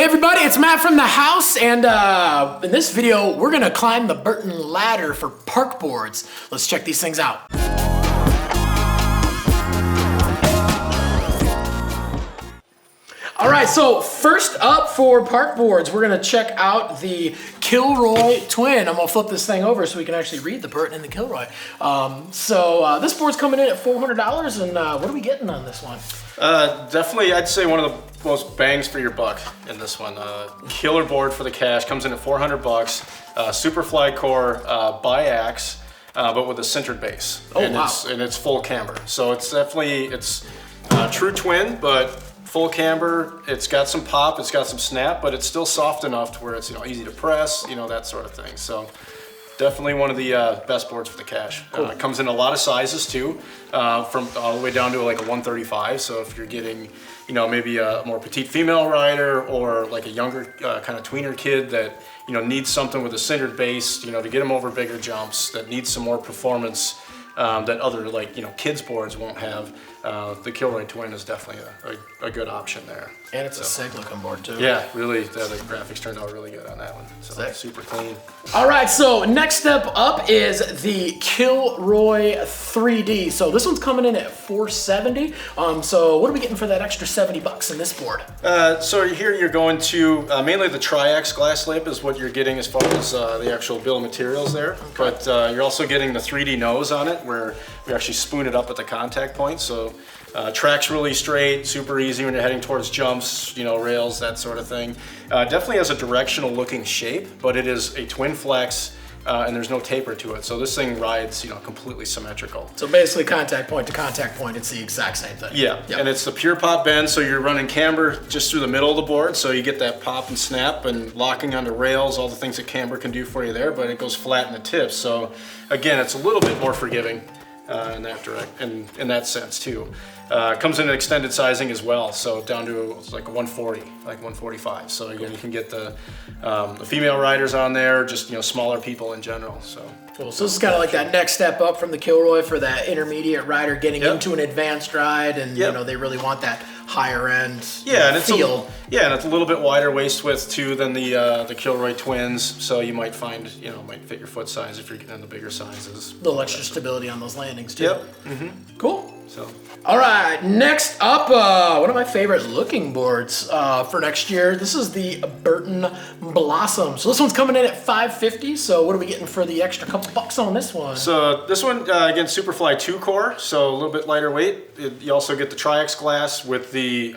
everybody, it's Matt from the house, and in this video, we're gonna climb the Burton ladder for park boards. Let's check these things out. All right, so first up for park boards, we're gonna check out the Kilroy Twin. I'm gonna flip this thing over so we can actually read the Burton and the Kilroy. This board's coming in at $400, and what are we getting on this one? Definitely, I'd say one of the most bangs for your buck in this one. Killer board for the cash, comes in at $400. Super fly core, bi-ax, but with a centered base. Oh, and wow. It's full camber. So it's definitely, true twin, but full camber. It's got some pop, it's got some snap, but it's still soft enough to where it's easy to press, that sort of thing. So definitely one of the best boards for the cash. Cool. It comes in a lot of sizes too, from all the way down to like a 135. So if you're getting, maybe a more petite female rider or like a younger kind of tweener kid that, needs something with a centered base, to get them over bigger jumps, that needs some more performance that other kids boards won't have, the Kilroy Twin is definitely a good option there. And it's a sick looking board too. Yeah, really, the graphics turned out really good on that one. So Sick. super clean. All right, so next step up is the Kilroy 3D. So this one's coming in at $470. So what are we getting for that extra $70 in this board? So here you're going to, mainly the Tri-X glass lip is what you're getting as far as the actual bill of materials there. Okay. But you're also getting the 3D nose on it where we actually spoon it up at the contact point. So track's really straight, super easy when you're heading towards jumps, rails, that sort of thing. Definitely has a directional looking shape, but it is a twin flex and there's no taper to it. So this thing rides, completely symmetrical. So basically contact point to contact point, it's the exact same thing. Yeah, yep. And it's the pure pop bend, so you're running camber just through the middle of the board, so you get that pop and snap and locking onto rails, all the things that camber can do for you there, but it goes flat in the tips. So again, it's a little bit more forgiving in that sense too. Comes in an extended sizing as well, so down to like 140, like 145. So again, you can get the female riders on there, just smaller people in general. So cool. So this is kind of like that next step up from the Kilroy for that intermediate rider getting into an advanced ride, and they really want that higher end feel. And it's a little bit wider waist width too than the Kilroy Twins, so you might find might fit your foot size if you're getting the bigger sizes. A little extra stability on those landings too. Yep. Mm-hmm. Cool. So. All right, next up, one of my favorite looking boards for next year. This is the Burton Blossom. So this one's coming in at $550. So what are we getting for the extra couple bucks on this one? So this one, again, Superfly 2 core, so a little bit lighter weight. You also get the Tri-X glass with the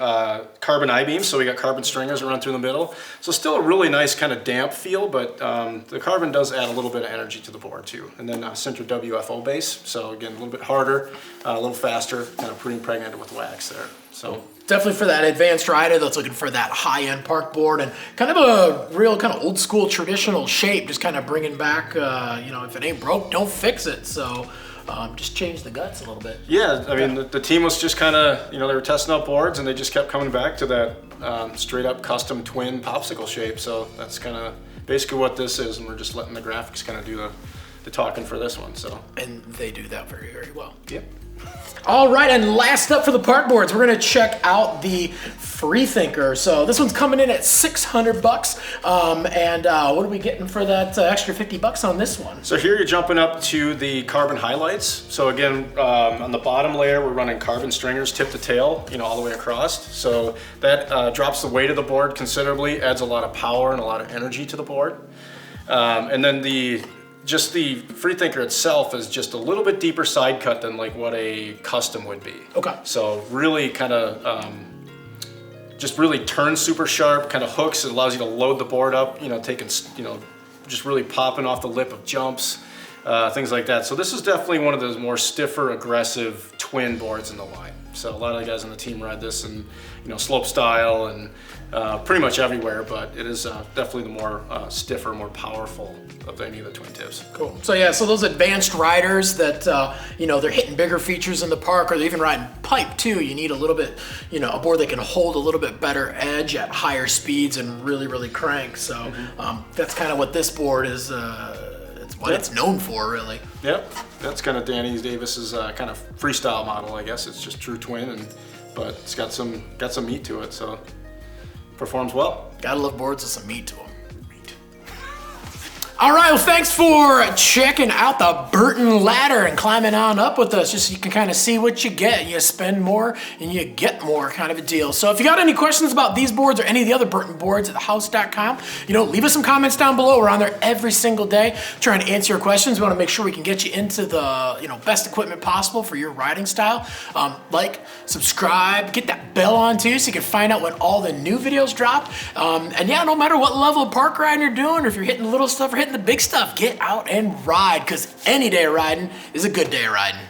carbon I-beam, so we got carbon stringers that run through the middle. So still a really nice kind of damp feel, but the carbon does add a little bit of energy to the board too. And then center WFO base, so again, a little bit harder, a little faster, kind of pre-impregnated with wax there. So definitely for that advanced rider that's looking for that high-end park board and kind of a real kind of old school traditional shape, just kind of bringing back, if it ain't broke, don't fix it. So just change the guts a little bit. Yeah, I mean, the team was just kind of, they were testing out boards and they just kept coming back to that straight up custom twin popsicle shape. So that's kind of basically what this is, and we're just letting the graphics kind of do the talking for this one. So. And they do that very, very well. Yep. All right, and last up for the park boards, we're gonna check out the Freethinker. So this one's coming in at $600. What are we getting for that extra $50 on this one? So here you're jumping up to the carbon highlights. So again, on the bottom layer, we're running carbon stringers tip to tail, all the way across. So that drops the weight of the board considerably, adds a lot of power and a lot of energy to the board. And then the Freethinker itself is just a little bit deeper side cut than like what a custom would be. Okay. So really kind of just really turns super sharp, kind of hooks. It allows you to load the board up, taking, just really popping off the lip of jumps, things like that. So this is definitely one of those more stiffer, aggressive twin boards in the line. So a lot of the guys on the team ride this in, slope style and pretty much everywhere, but it is definitely the more stiffer, more powerful of any of the twin tips. Cool. So yeah, so those advanced riders that, they're hitting bigger features in the park, or they're even riding pipe too, you need a little bit, a board that can hold a little bit better edge at higher speeds and really, really crank. So that's kind of what this board is, what it's known for, really. Yep, that's kind of Danny Davis's kind of freestyle model, I guess. It's just true twin, but it's got some meat to it. So performs well. Gotta love boards with some meat to them. All right, well, thanks for checking out the Burton ladder and climbing on up with us, just so you can kind of see what you get. You spend more and you get more, kind of a deal. So if you got any questions about these boards or any of the other Burton boards at thehouse.com, leave us some comments down below. We're on there every single day trying to answer your questions. We want to make sure we can get you into the best equipment possible for your riding style. Like, subscribe, get that bell on too, so you can find out when all the new videos drop. And yeah, no matter what level of park riding you're doing, or if you're hitting the little stuff or hitting the big stuff, get out and ride, because any day of riding is a good day of riding.